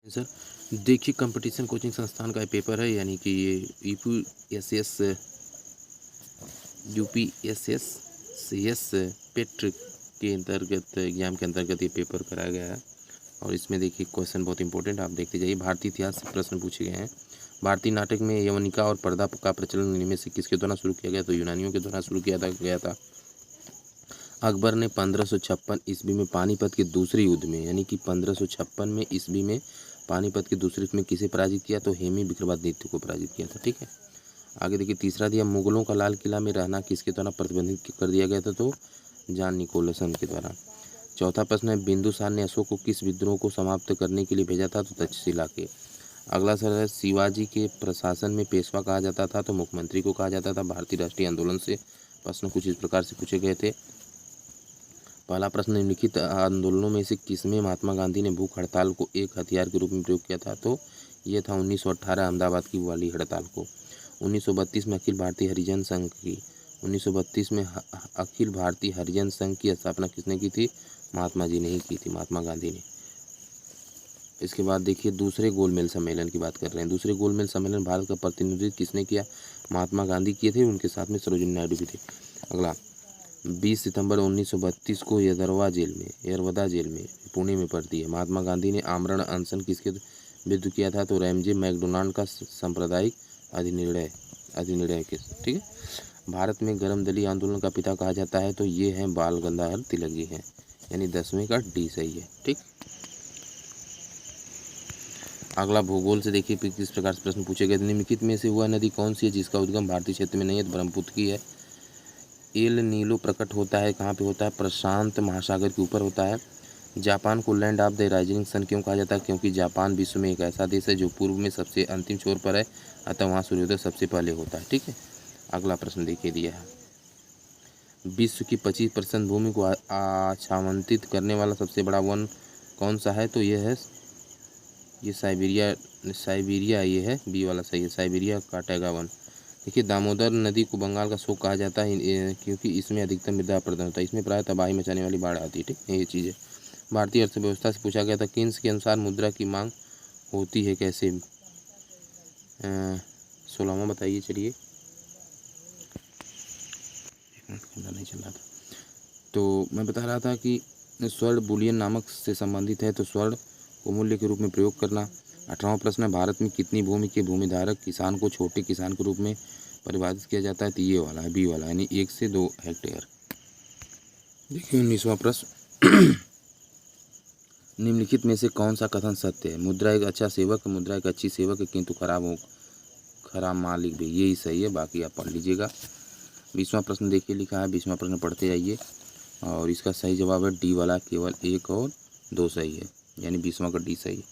Sir, देखिए competition coaching संस्थान का ये पेपर है, यानी कि ये यूपीएसएस यूपीएसएस सीएस पेट के अंतर्गत एग्जाम के अंतर्गत ये पेपर कराया गया है। और इसमें देखिए क्वेश्चन बहुत इंपॉर्टेंट, आप देखते जाइए। भारतीय इतिहास से प्रश्न पूछे गए हैं। भारतीय नाटक में यवनिका और पर्दा का प्रचलन इनमें से किसके द्वारा शुरू किया गया? तो यूनानियों के द्वारा शुरू किया गया था। अकबर ने 1556 ईस्वी में पानीपत के दूसरे युद्ध में, यानी कि 1556 में ईस्वी में पानीपत के दूसरे युद्ध में किसे पराजित किया? तो हेमी विक्रमादित्य को पराजित किया था। ठीक है, आगे देखिए तीसरा दिया, मुगलों का लाल किला में रहना किसके द्वारा प्रतिबंधित कर दिया गया था? तो जॉन निकोलसन के द्वारा। चौथा प्रश्न है, बिंदुसार ने अशोक को किस विद्रोह को समाप्त करने के लिए भेजा था? तो तक्षशिला के। अगला सवाल है, शिवाजी के प्रशासन में पेशवा कहा जाता था? तो मुख्यमंत्री को कहा जाता था। भारतीय राष्ट्रीय आंदोलन से प्रश्न कुछ इस प्रकार से पूछे गए थे। पहला प्रश्न, निम्नलिखित आंदोलनों में से किसमें महात्मा गांधी ने भूख हड़ताल को एक हथियार के रूप में प्रयोग किया था? तो ये था 1918 अहमदाबाद की वाली हड़ताल को। 1932 में अखिल भारतीय हरिजन संघ की 1932 में अखिल भारतीय हरिजन संघ की स्थापना किसने की थी? महात्मा जी ने ही की थी, महात्मा गांधी ने। इसके बाद देखिए दूसरे गोलमेज सम्मेलन की बात कर रहे हैं। दूसरे गोलमेज सम्मेलन भारत का प्रतिनिधित्व किसने किया? महात्मा गांधी किए थे, उनके साथ में सरोजिनी नायडू भी थे। अगला, 20 सितंबर 1932 को यरवदा जेल में पुणे में पड़ती है। महात्मा गांधी ने आमरण अनशन किसके विरुद्ध किया था? तो रैमजे मैकडोनाल्ड का सांप्रदायिक अधिनिर्णय के। ठीक है, भारत में गर्म दली आंदोलन का पिता कहा जाता है? तो ये है बाल गंगाधर तिलक जी हैं, यानी 10वें का डी सही है। ठीक, अगला भूगोल से देखिए किस प्रकार से प्रश्न पूछे गए। निम्नलिखित में से वह नदी कौन सी है जिसका उद्गम भारतीय क्षेत्र में नहीं है? तो ब्रह्मपुत्र की है। एल नीलो प्रकट होता है कहाँ पे होता है? प्रशांत महासागर के ऊपर होता है। जापान को land of the rising sun क्यों कहा जाता है? क्योंकि जापान विश्व में एक ऐसा देश है जो पूर्व में सबसे अंतिम छोर पर है, अतः वहाँ सूर्योदय सबसे पहले होता है। ठीक है, अगला प्रश्न देखिए दिया है, विश्व की 25% भूमि को आच्छादित करने वाला सबसे बड़ा वन कौन सा है? तो ये साइबेरिया ये है, बी वाला सही है, साइबेरिया का टैगा वन। देखिए दामोदर नदी को बंगाल का शोक कहा जाता है क्योंकि इसमें अधिकतम मृदा अपरदन होता है, इसमें प्राय तबाही मचाने वाली बाढ़ आती है। ठीक है, ये चीज़ है। भारतीय अर्थव्यवस्था से पूछा गया था, किन्स के अनुसार मुद्रा की मांग होती है कैसे? 16वां बताइए। चलिए, एक मिनट कैमरा नहीं चल रहा था। तो मैं बता रहा था कि स्वर्ण बुलियन नामक से संबंधित है, तो स्वर्ण को मूल्य के रूप में प्रयोग करना। 18वां प्रश्न है, भारत में कितनी भूमि के भूमिधारक किसान को छोटे किसान के रूप में परिभाषित किया जाता है? तो ये वाला है, बी वाला, यानी 1 से 2 हेक्टेयर। देखिए 19वां प्रश्न, निम्नलिखित में से कौन सा कथन सत्य है? मुद्रा एक अच्छा सेवक, मुद्रा एक अच्छी सेवक है किंतु खराब मालिक भी, यही सही है, बाकी आप पढ़ लीजिएगा। 20वां प्रश्न देखिए लिखा है, 20वां प्रश्न पढ़ते जाइए, और इसका सही जवाब है डी वाला, केवल 1 और 2 सही है, यानी 20वां का डी सही है।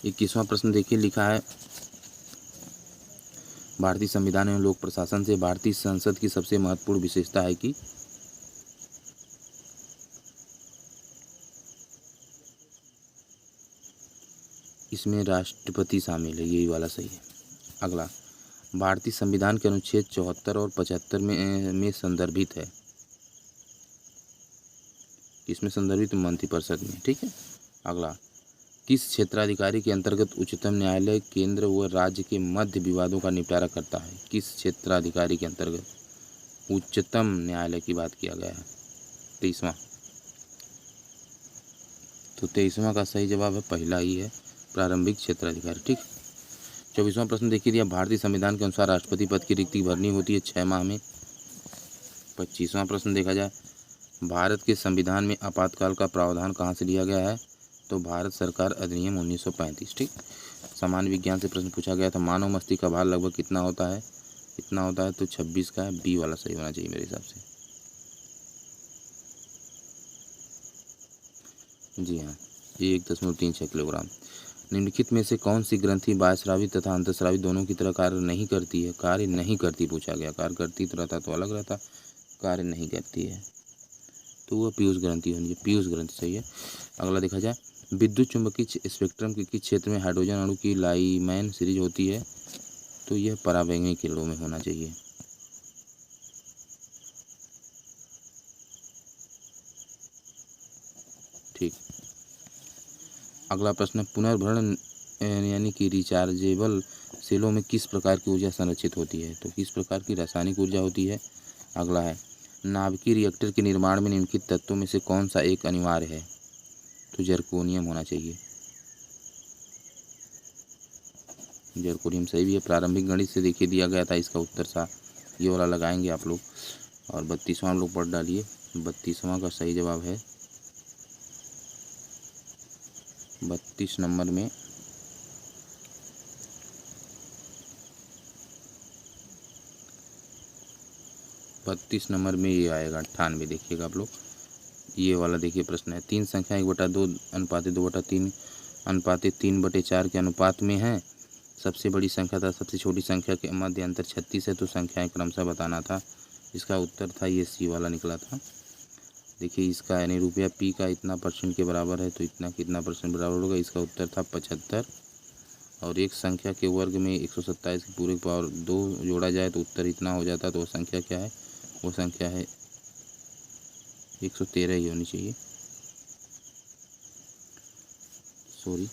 21वां प्रश्न देखिए लिखा है, भारतीय संविधान एवं लोक प्रशासन से भारतीय संसद की सबसे महत्वपूर्ण विशेषता है कि? इसमें राष्ट्रपति शामिल है, यही वाला सही है। अगला, भारतीय संविधान के अनुच्छेद 74 और 75 में संदर्भित है, किसमें संदर्भित? मंत्रिपरिषद में। ठीक है, अगला, किस क्षेत्राधिकारी के अंतर्गत उच्चतम न्यायालय केंद्र व राज्य के मध्य विवादों का निपटारा करता है? किस क्षेत्राधिकारी के अंतर्गत उच्चतम न्यायालय की बात किया गया है? 23वां, तो 23वां का सही जवाब है पहला ही है, प्रारंभिक क्षेत्राधिकारी। ठीक, 24वां प्रश्न देखिए दिया, भारतीय संविधान के अनुसार राष्ट्रपति पद की रिक्ति भरनी होती है 6 माह में। 25वां प्रश्न देखा जाए, भारत के संविधान में आपातकाल का प्रावधान कहाँ से लिया गया है? तो भारत सरकार अधिनियम 1935। ठीक, सामान्य विज्ञान से प्रश्न पूछा गया था, मानव मस्तिष्क का भार लगभग कितना होता है? कितना होता है? तो 26 का है, बी वाला सही होना चाहिए मेरे हिसाब से। जी हाँ, 1.36 किलोग्राम। निम्नलिखित में से कौन सी ग्रंथि बाह्यस्रावी तथा अंतःस्रावी दोनों की तरह कार्य नहीं करती है? कार्य नहीं करती पूछा गया, कार्य करती तो रहता तो अलग रहता, कार्य नहीं करती है तो वह पीयूष ग्रंथि होनी चाहिए, पीयूष ग्रंथि सही है। अगला देखा जाए, विद्युत चुंबकीय स्पेक्ट्रम के किस क्षेत्र में हाइड्रोजन अणु की लाइमैन सीरीज होती है? तो यह पराबैंगनी किरणों में होना चाहिए। अगला प्रश्न, पुनर्भरण यानी कि रिचार्जेबल सेलों में किस प्रकार की ऊर्जा संरक्षित होती है? तो किस प्रकार की रासायनिक ऊर्जा होती है? अगला है, नाभिकीय रिएक्टर के निर्माण में निम्नलिखित तत्वों में से कौन सा एक अनिवार्य है? तो जर्कोनियम होना चाहिए। जर्कोनियम सही भी है। प्रारंभिक गणित से देखिए दिया गया था, इसका उत्तर था ये वाला लगाएंगे आप लोग। और 32वां लोग पढ़ डालिए। 32वां का सही जवाब है 32 नंबर में 32 नंबर में ये आएगा 98। देखिएगा आप लोग, ये वाला देखिए प्रश्न है, 3 संख्या 1/2 अनुपात 2/3 अनुपात 3/4 के अनुपात में है। सबसे बड़ी संख्या था सबसे छोटी संख्या के मध्य अंतर 36 है, तो संख्याएं क्रमशः बताना था। इसका उत्तर था ये सी वाला निकला था। देखिए इसका यानी रुपया पी का इतना % के बराबर है, तो इतना कितना % बराबर होगा? इसका उत्तर था 75। और एक संख्या के वर्ग में 127 की पूरे पावर 2 जोड़ा जाए तो उत्तर इतना हो जाता, तो वो संख्या क्या है? वो संख्या है 113 ही होनी चाहिए, सॉरी।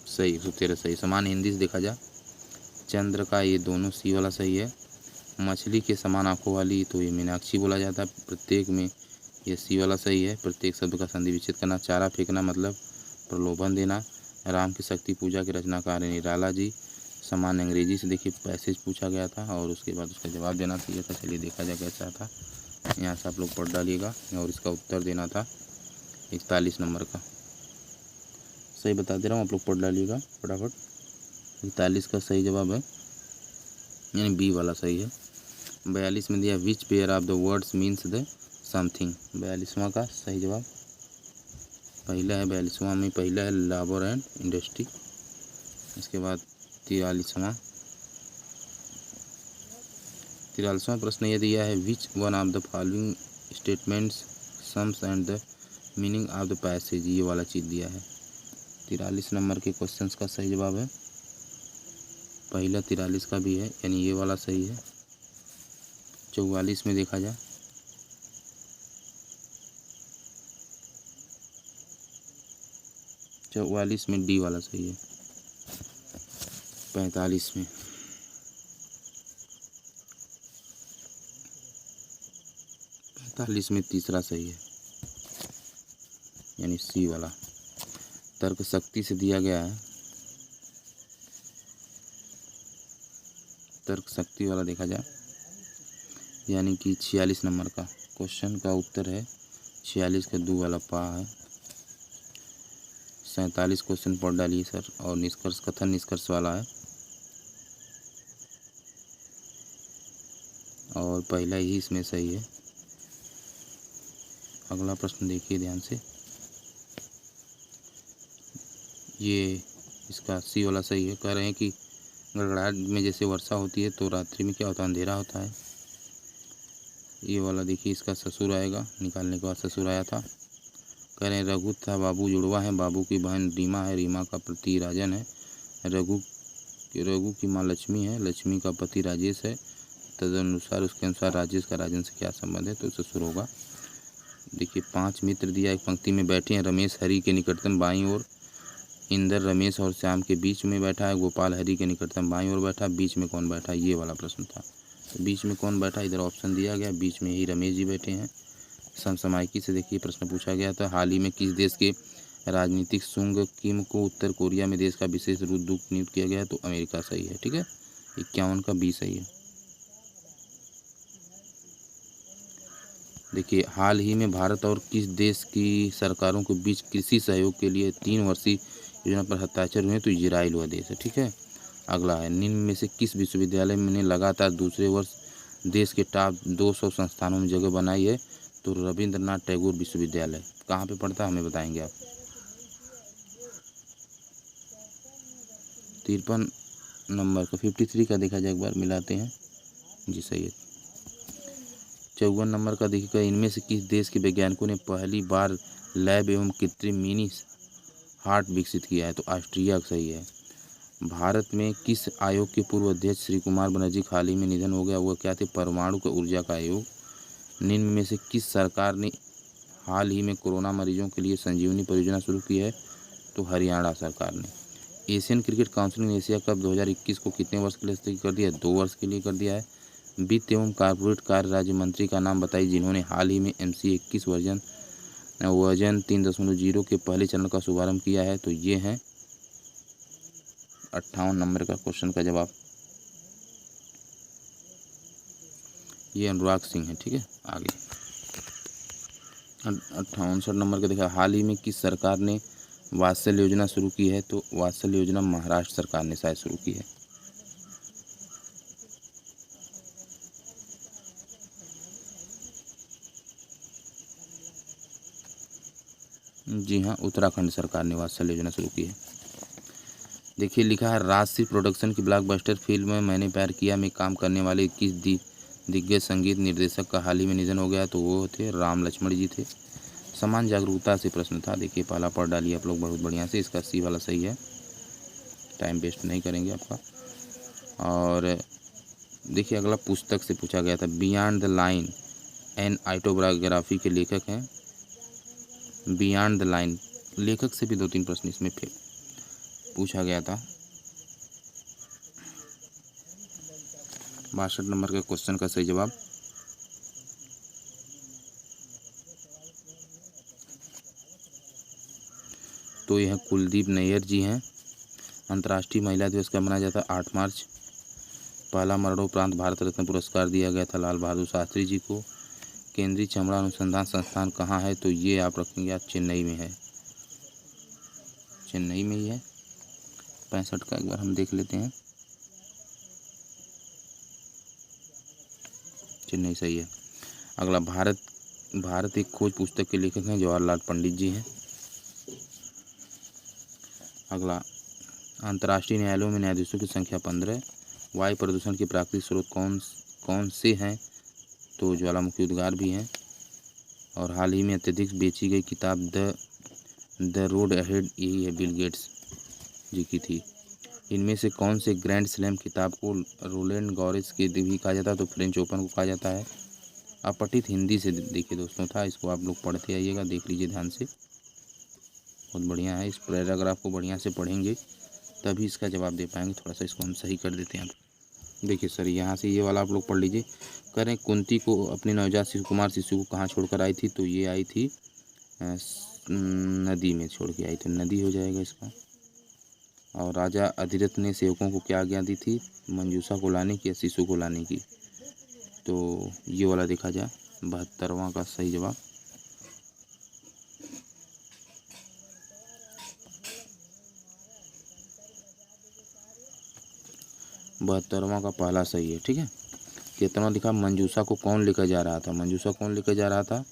सही 113 सही। समान हिंदी से देखा जाए, चंद्र का ये दोनों सी वाला सही है। मछली के समान आंखों वाली, तो ये मीनाक्षी बोला जाता है। प्रत्येक में ये सी वाला सही है। प्रत्येक शब्द का संधि विच्छेद करना। चारा फेंकना मतलब प्रलोभन देना। राम की शक्ति पूजा के रचनाकार है निराला जी। समान अंग्रेजी से देखिए पैसेज पूछा गया था और उसके बाद उसका जवाब देना चाहिए था। चलिए देखा जाए कैसा था, यहाँ से आप लोग पढ़ डालिएगा। और इसका उत्तर देना था 41 नंबर का। सही बता दे रहा हूँ, आप लोग पढ़ डालिएगा फटाफट। 41 का सही जवाब है, यानी बी वाला सही है। 42 में दिया which pair of the words means the something. 42वां का सही जवाब पहला है। 42वां में पहला है लेबर एंड इंडस्ट्री। इसके बाद 43वां प्रश्न ये दिया है which one of the following statements sums and the meaning of the passage. ये वाला चीज़ दिया है। 43 नंबर के क्वेश्चंस का सही जवाब है पहला। 43 का भी है, यानी ये वाला सही है। 44 में देखा जाए, 44 में डी वाला सही है। 45 में 45 में तीसरा सही है, यानी सी वाला। तर्क शक्ति से दिया गया है, तर्क शक्ति वाला देखा जाए, यानी कि 46 नंबर का क्वेश्चन का उत्तर है 46 का 2 वाला पा है। 47 क्वेश्चन पढ़ डालिए सर। और निष्कर्ष कथन निष्कर्ष वाला है, और पहला ही इसमें सही है। अगला प्रश्न देखिए ध्यान से, ये इसका सी वाला सही है। कह रहे हैं कि गड़गड़ाहट में जैसे वर्षा होती है तो रात्रि में क्या होता है? अंधेरा होता है। ये वाला देखिए इसका ससुर आएगा, निकालने के बाद ससुर आया था। कह रहे हैं रघु था बाबू जुड़वा है, बाबू की बहन रीमा है, रीमा का पति राजन है, रघु की माँ लक्ष्मी है, लक्ष्मी का पति राजेश है। तदनुसार उसके अनुसार राजेश का राजन से क्या संबंध है? तो ससुर होगा। देखिए 5 मित्र दिया, एक पंक्ति में बैठे हैं। रमेश हरि के निकटतम बाईं ओर, इंदर रमेश और श्याम के बीच में बैठा है, गोपाल हरि के निकटतम बाईं ओर बैठा। बीच में कौन बैठा? ये वाला प्रश्न था। तो बीच में कौन बैठा? इधर ऑप्शन दिया गया, बीच में ही रमेश जी बैठे हैं। समसामयिकी से देखिए प्रश्न पूछा गया था, हाल ही में किस देश के राजनीतिक सुंग किम को उत्तर कोरिया में देश का विशेष दूत नियुक्त किया गया है? तो अमेरिका सही है। ठीक है, 51 का बी सही है। देखिए हाल ही में भारत और किस देश की सरकारों के बीच कृषि सहयोग के लिए 3 वर्षीय योजना पर हस्ताक्षर हुए? तो इजराइल हुआ देश है। ठीक है, अगला है निम्न में से किस विश्वविद्यालय ने लगातार दूसरे वर्ष देश के टॉप 200 संस्थानों में जगह बनाई है? तो रविंद्रनाथ टैगोर विश्वविद्यालय। कहाँ पे पड़ता है हमें बताएंगे आप। 53 नंबर का 53 का देखा जाए, एक बार मिलाते हैं जी, सही है। 54 नंबर का देखिएगा, इनमें से किस देश के वैज्ञानिकों ने पहली बार लैब एवं कृत्रिम मिनी हार्ट विकसित किया है? तो ऑस्ट्रिया सही है। भारत में किस आयोग के पूर्व अध्यक्ष श्री कुमार बनर्जी का हाल ही में निधन हो गया? वह क्या थे? परमाणु का ऊर्जा का आयोग। निम्न में से किस सरकार ने हाल ही में कोरोना मरीजों के लिए संजीवनी परियोजना शुरू की है? तो हरियाणा सरकार ने। एशियन क्रिकेट काउंसिल ने एशिया कप 2021 को कितने वर्ष के लिए स्थगित कर दिया है? 2 वर्ष के लिए कर दिया है। वित्त एवं कॉर्पोरेट कार्य राज्य मंत्री का नाम बताइए जिन्होंने हाल ही में MC 21 वर्जन 3.0 के पहले चरण का शुभारंभ किया है? तो ये है 58 नंबर का क्वेश्चन का जवाब, ये अनुराग सिंह है। ठीक है, आगे 58 नंबर का देखा, हाल ही में किस सरकार ने वात्सल्य योजना शुरू की है? तो वात्सल्य योजना महाराष्ट्र सरकार ने शायद शुरू की है। जी हाँ, उत्तराखंड सरकार ने वात्सल्य योजना शुरू की है। देखिए लिखा है, राजश्री प्रोडक्शन की ब्लॉकबस्टर फिल्म में मैंने प्यार किया में काम करने वाले किस दिग्गज संगीत निर्देशक का हाल ही में निधन हो गया? तो वो थे राम लक्ष्मण जी थे। समान जागरूकता से प्रश्न था, देखिए पहला पढ़ डालिए आप लोग बहुत बढ़िया से, इसका C वाला सही है, टाइम वेस्ट नहीं करेंगे आपका। और देखिए अगला पुस्तक से पूछा गया था, beyond the line an autobiography के लेखक हैं। बियॉन्ड द लाइन लेखक से भी 2-3 प्रश्न इसमें फिर पूछा गया था। 62 नंबर के क्वेश्चन का सही जवाब तो यह कुलदीप नैयर जी हैं। अंतर्राष्ट्रीय महिला दिवस कब मनाया जाता है? 8 मार्च। पहला मरणोपरांत भारत रत्न पुरस्कार दिया गया था लाल बहादुर शास्त्री जी को। केंद्रीय चमड़ा अनुसंधान संस्थान कहाँ है? तो ये आप रखेंगे, आप चेन्नई में है, चेन्नई में ही है। 65 का एक बार हम देख लेते हैं, चेन्नई सही है। अगला, भारत एक खोज पुस्तक के लेखक हैं जवाहरलाल पंडित जी हैं। अगला, अंतर्राष्ट्रीय न्यायालयों में न्यायाधीशों की संख्या 15। वायु प्रदूषण के प्राकृतिक स्रोत कौन से हैं? तो ज्वालामुखी उद्गार भी हैं। और हाल ही में अत्यधिक बेची गई किताब द रोड अहेड, यही है, बिल गेट्स जी की थी। इनमें से कौन से ग्रैंड स्लैम किताब को रोलैंड गैरोस के भी कहा जाता है? तो फ्रेंच ओपन को कहा जाता है। अपठित हिंदी से देखिए दोस्तों था, इसको आप लोग पढ़ते आइएगा, देख लीजिए ध्यान से, बहुत बढ़िया है। इस पैराग्राफ को बढ़िया से पढ़ेंगे तभी इसका जवाब दे पाएंगे। थोड़ा सा इसको हम सही कर देते हैं। देखिए सर, यहाँ से ये वाला आप लोग पढ़ लीजिए। करें, कुंती को अपने नवजात कुमार शिशु को कहाँ छोड़कर आई थी? तो ये आई थी नदी में छोड़ के आई थी, नदी हो जाएगा इसका। और राजा अधिरथ ने सेवकों को क्या आज्ञा दी थी? मंजूषा को लाने की या शिशु को लाने की? तो ये वाला देखा जाए 72वां का सही जवाब। बहत्तरवां का पहला सही है। ठीक है, कितना लिखा? मंजूषा को कौन लेकर जा रहा था? मंजूषा कौन लेकर जा रहा था?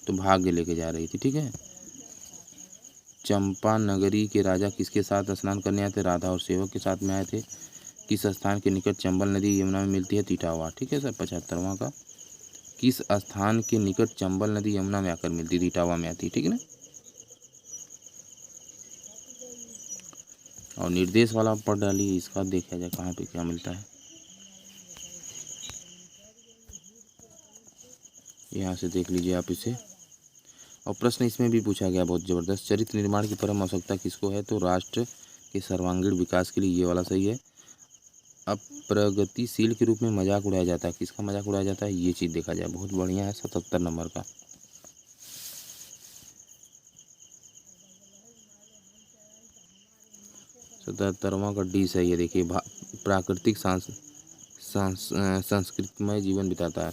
तो भाग्य लेकर जा रही थी। ठीक है, चंपा नगरी के राजा किसके साथ स्नान करने आए थे? राधा और सेवक के साथ में आए थे। किस स्थान के निकट चंबल नदी यमुना में मिलती है? इटावा। ठीक है सर, 75वां का, किस स्थान के निकट चंबल नदी यमुना में आकर मिलती थी? इटावा में आती है। ठीक है ना। और निर्देश वाला पढ़ डालिए, इसका देखा जाए कहाँ पे क्या मिलता है। यहाँ से देख लीजिए आप इसे। और प्रश्न इसमें भी पूछा गया बहुत ज़बरदस्त, चरित्र निर्माण की परम आवश्यकता किसको है? तो राष्ट्र के सर्वांगीण विकास के लिए, ये वाला सही है। अब प्रगतिशील के रूप में मजाक उड़ाया जाता है, किसका मजाक उड़ाया जाता है? ये चीज़ देखा जाए, बहुत बढ़िया है, 77 नंबर का। सतहत्तरवां का डी सही है। देखिए, प्राकृतिक संस्कृतिमय जीवन बिताता है।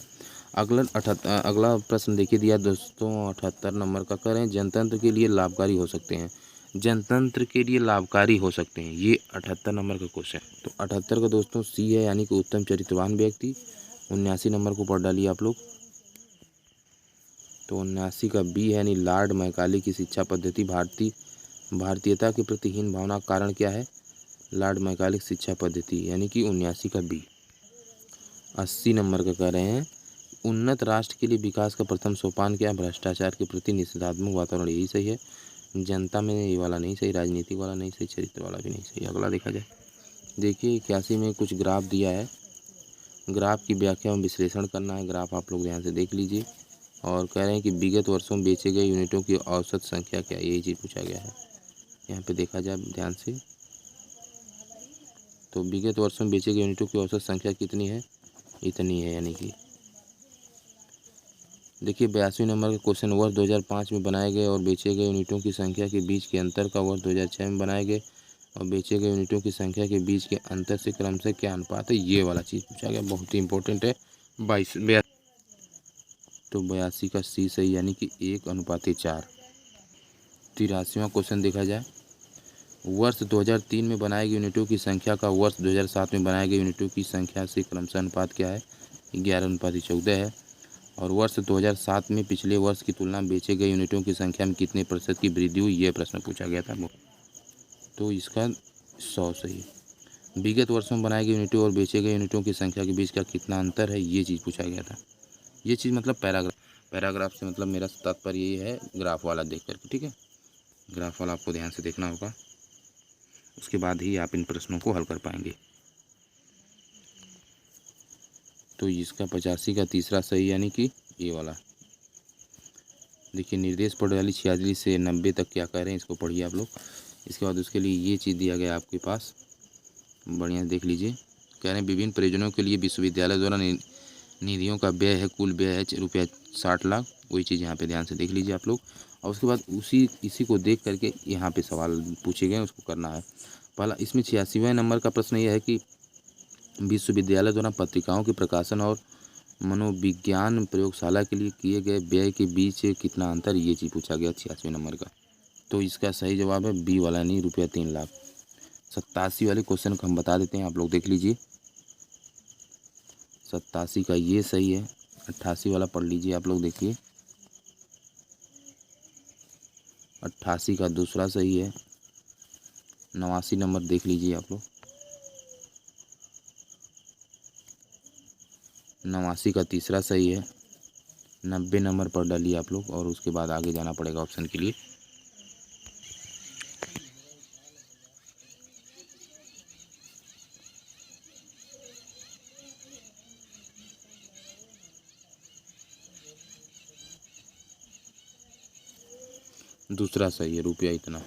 अगला प्रश्न देखिए दिया दोस्तों 78 नंबर का, करें जनतंत्र के लिए लाभकारी हो सकते हैं? जनतंत्र के लिए लाभकारी हो सकते हैं, ये 78 नंबर का क्वेश्चन। तो 78 का दोस्तों C है, यानी कि उत्तम चरित्रवान व्यक्ति। 79 नंबर को पढ़ डालिए आप लोग। तो 79 का B है, यानी लॉर्ड मैकाले की शिक्षा पद्धति भारतीयता के प्रति हीन भावना का कारण क्या है? लॉर्ड मैकाले की शिक्षा पद्धति, यानी कि 79 का B। 80 नंबर का कह रहे हैं, उन्नत राष्ट्र के लिए विकास का प्रथम सोपान क्या है? भ्रष्टाचार के प्रति निषेधात्मक वातावरण, यही सही है। जनता में ये वाला नहीं सही, राजनीति वाला नहीं सही, चरित्र वाला भी नहीं सही। अगला देखा जाए, देखिए 81 में कुछ ग्राफ दिया है, ग्राफ की व्याख्या और विश्लेषण करना है। ग्राफ आप लोग ध्यान से देख लीजिए और कह रहे हैं कि विगत वर्षों में बेचे गए यूनिटों की औसत संख्या क्या है, यही चीज़ पूछा गया है। यहाँ पे देखा जाए ध्यान से, तो विगत वर्षों में बेचे गए यूनिटों की औसत संख्या कितनी है, इतनी है। यानी कि देखिए 82 नंबर का क्वेश्चन, वर्ष 2005 में बनाए गए और बेचे गए यूनिटों की संख्या के बीच के अंतर का वर्ष 2006 में बनाए गए और बेचे गए यूनिटों की संख्या के बीच के अंतर से क्रमशः क्या अनुपात है, ये वाला चीज़ पूछा गया, बहुत ही इंपॉर्टेंट है। 82 तो 82 का सी सही, यानी कि 1:4। 83वां क्वेश्चन देखा जाए, वर्ष 2003 में बनाए गए यूनिटों की संख्या का वर्ष 2007 में बनाए गए यूनिटों की संख्या से क्रमशः अनुपात क्या है, 11:14 है। और वर्ष 2007 में पिछले वर्ष की तुलना में बेचे गए यूनिटों की संख्या में कितने प्रतिशत की वृद्धि हुई, यह प्रश्न पूछा गया था। तो इसका 100 सही। विगत वर्षों में बनाए गए यूनिटों और बेचे गए यूनिटों की संख्या के बीच का कितना अंतर है, ये चीज़ पूछा गया था। ये चीज़ मतलब पैराग्राफ से मतलब मेरा तात्पर्य ये है ग्राफ वाला देख करके, ठीक है। ग्राफ वाला आपको ध्यान से देखना होगा, उसके बाद ही आप इन प्रश्नों को हल कर पाएंगे। तो इसका 85 का तीसरा सही, यानी कि ये वाला। देखिए निर्देश प्रणाली 46 से 90 तक क्या कह रहे हैं, इसको पढ़िए आप लोग। इसके बाद उसके लिए ये चीज़ दिया गया आपके पास, बढ़िया देख लीजिए। कह रहे हैं विभिन्न प्रयोजनों के लिए विश्वविद्यालय द्वारा निधियों का व्यय है, कुल व्यय है ₹60 लाख। वही चीज़ यहाँ पे ध्यान से देख लीजिए आप लोग। और उसके बाद इसी को देख करके यहाँ पे सवाल पूछे गए, उसको करना है। पहला इसमें 86वें नंबर का प्रश्न यह है कि विश्वविद्यालय द्वारा पत्रिकाओं के प्रकाशन और मनोविज्ञान प्रयोगशाला के लिए किए गए व्यय के बीच कितना अंतर, ये चीज़ पूछा गया 86वें नंबर का। तो इसका सही जवाब है बी वाला, नहीं ₹3 लाख। 87 वाले क्वेश्चन को हम बता देते हैं, आप लोग देख लीजिए। 87 का ये सही है। 88 वाला पढ़ लीजिए आप लोग, देखिए 88 का दूसरा सही है। 89 नंबर देख लीजिए आप लोग, 89 का तीसरा सही है। 90 नंबर पर डालिए आप लोग और उसके बाद आगे जाना पड़ेगा ऑप्शन के लिए। दूसरा सही है, रुपया इतना।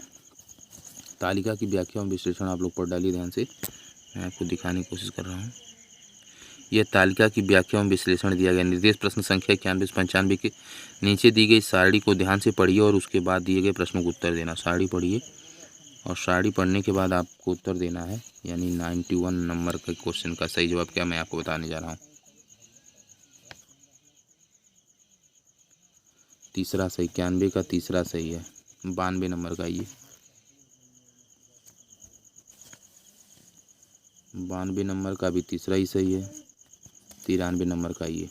तालिका की व्याख्या और विश्लेषण आप लोग पढ़ डालिए ध्यान से, मैं आपको दिखाने की कोशिश कर रहा हूँ। यह तालिका की व्याख्या और विश्लेषण दिया गया निर्देश प्रश्न संख्या 91 से 95 के नीचे दी गई सारणी को ध्यान से पढ़िए और उसके बाद दिए गए प्रश्नों को उत्तर देना। सारणी पढ़िए और सारणी पढ़ने के बाद आपको उत्तर देना है, यानी 91 नंबर के क्वेश्चन का सही जवाब क्या मैं आपको बताने जा रहा हूँ। तीसरा सही, 91 का तीसरा सही है। 92 नंबर का ये, 92 नंबर का भी तीसरा ही सही है। 93 नंबर का ये,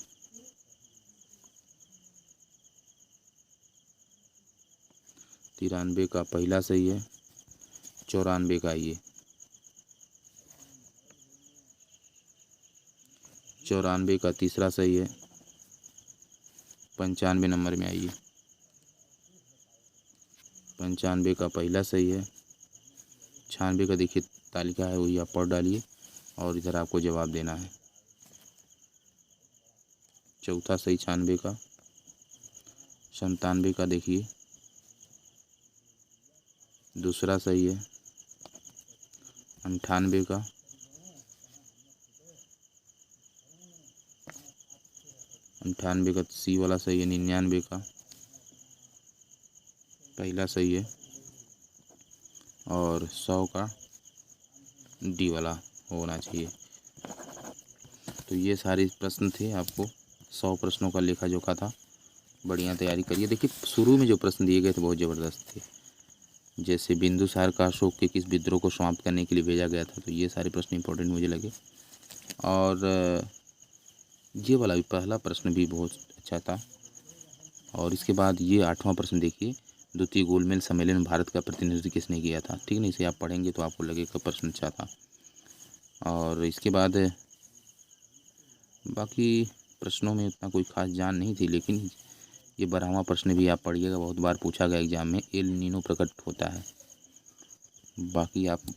93 का पहला सही है। 94 का ये, 94 का तीसरा सही है। 95 नंबर में आइए, 95 का पहला सही है। 96 का देखिए तालिका है वही आप पढ़ डालिए और इधर आपको जवाब देना है। चौथा सही 96 का। 97 का देखिए दूसरा सही है। 98 का, 98 का सी वाला सही है। 99 का पहला सही है और 100 का डी वाला होना चाहिए। तो ये सारे प्रश्न थे, आपको 100 प्रश्नों का लेखा जोखा था। बढ़िया तैयारी करिए। देखिए शुरू में जो प्रश्न दिए गए थे बहुत ज़बरदस्त थे, जैसे बिंदुसार का अशोक के किस विद्रोह को समाप्त करने के लिए भेजा गया था, तो ये सारे प्रश्न इंपॉर्टेंट मुझे लगे। और ये वाला भी पहला प्रश्न भी बहुत अच्छा था। और इसके बाद ये 8वां प्रश्न देखिए, द्वितीय गोलमेज सम्मेलन में भारत का प्रतिनिधित्व किसने किया था। ठीक है, इसे आप पढ़ेंगे तो आपको लगेगा प्रश्न अच्छा था। और इसके बाद बाकी प्रश्नों में उतना कोई खास जान नहीं थी, लेकिन ये 12वां प्रश्न भी आप पढ़िएगा, बहुत बार पूछा गया एग्जाम में। एल नीनो प्रकट होता है। बाकी आप